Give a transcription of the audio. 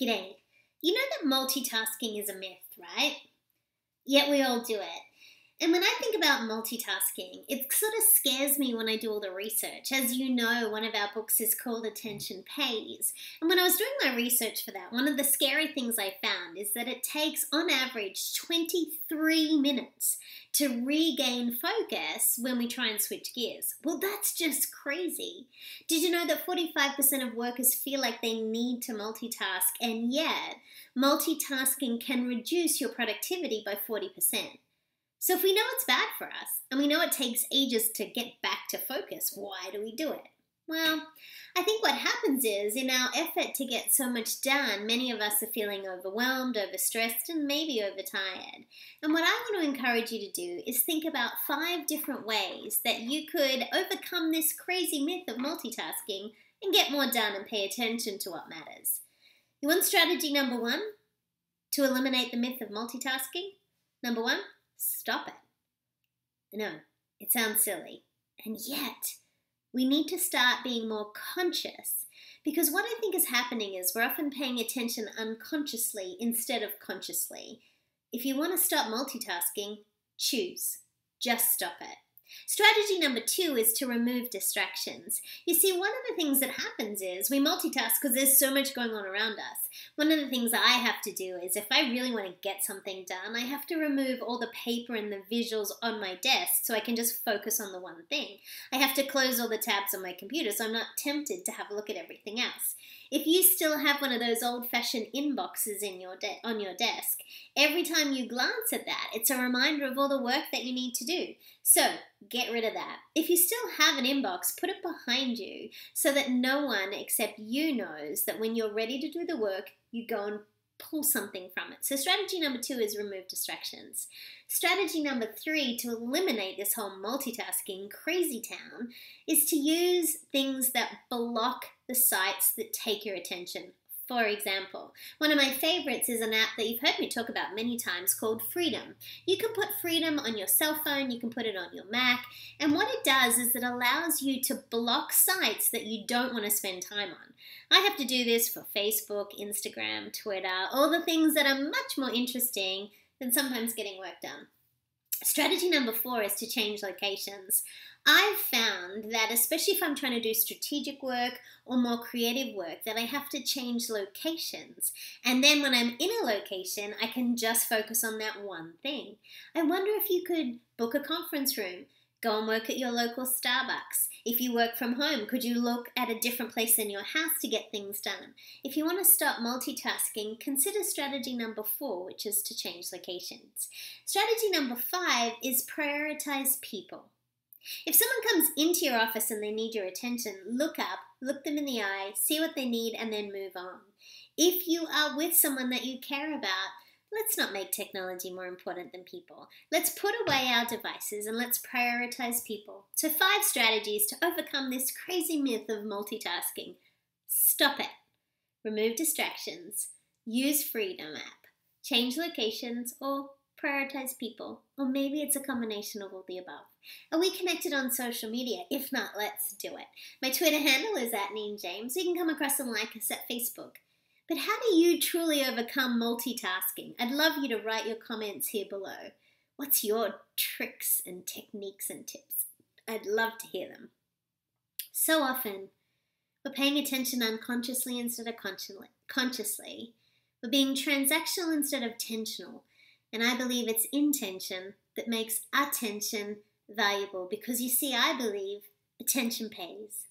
G'day. You know that multitasking is a myth, right? Yet we all do it. And when I think about multitasking, it sort of scares me when I do all the research. As you know, one of our books is called Attention Pays. And when I was doing my research for that, one of the scary things I found is that it takes, on average, 23 minutes to regain focus when we try and switch gears. Well, that's just crazy. Did you know that 45% of workers feel like they need to multitask, and yet multitasking can reduce your productivity by 40%? So if we know it's bad for us, and we know it takes ages to get back to focus, why do we do it? Well, I think what happens is, in our effort to get so much done, many of us are feeling overwhelmed, overstressed, and maybe overtired. And what I want to encourage you to do is think about 5 different ways that you could overcome this crazy myth of multitasking and get more done and pay attention to what matters. You want strategy number 1 to eliminate the myth of multitasking? Number 1, stop it. I know, it sounds silly, and yet we need to start being more conscious, because what I think is happening is we're often paying attention unconsciously instead of consciously. If you want to stop multitasking, choose. Just stop it. Strategy number 2 is to remove distractions. You see, one of the things that happens is we multitask because there's so much going on around us. One of the things I have to do is, if I really want to get something done, I have to remove all the paper and the visuals on my desk so I can just focus on the one thing. I have to close all the tabs on my computer so I'm not tempted to have a look at everything else. If you still have one of those old-fashioned inboxes on your desk, every time you glance at that, it's a reminder of all the work that you need to do. So, get rid of that. If you still have an inbox, put it behind you so that no one except you knows that when you're ready to do the work, you go and pull something from it. So strategy number 2 is remove distractions. Strategy number 3 to eliminate this whole multitasking crazy town is to use things that block the sites that take your attention. For example, one of my favorites is an app that you've heard me talk about many times called Freedom. You can put Freedom on your cell phone, you can put it on your Mac, and what it does is it allows you to block sites that you don't want to spend time on. I have to do this for Facebook, Instagram, Twitter, all the things that are much more interesting than sometimes getting work done. Strategy number 4 is to change locations. I've found that, especially if I'm trying to do strategic work or more creative work, that I have to change locations. And then when I'm in a location, I can just focus on that one thing. I wonder if you could book a conference room, go and work at your local Starbucks. If you work from home, could you look at a different place in your house to get things done? If you want to stop multitasking, consider strategy number 4, which is to change locations. Strategy number 5 is prioritize people. If someone comes into your office and they need your attention, look up, look them in the eye, see what they need, and then move on. If you are with someone that you care about, let's not make technology more important than people. Let's put away our devices and let's prioritize people. So 5 strategies to overcome this crazy myth of multitasking. Stop it. Remove distractions. Use Freedom app. Change locations, or prioritize people. Or maybe it's a combination of all the above. Are we connected on social media? If not, let's do it. My Twitter handle is @Neen James. You can come across and like us at Facebook. But how do you truly overcome multitasking? I'd love you to write your comments here below. What's your tricks and techniques and tips? I'd love to hear them. So often, we're paying attention unconsciously instead of consciously. We're being transactional instead of tensional. And I believe it's intention that makes attention valuable, because you see, I believe attention pays.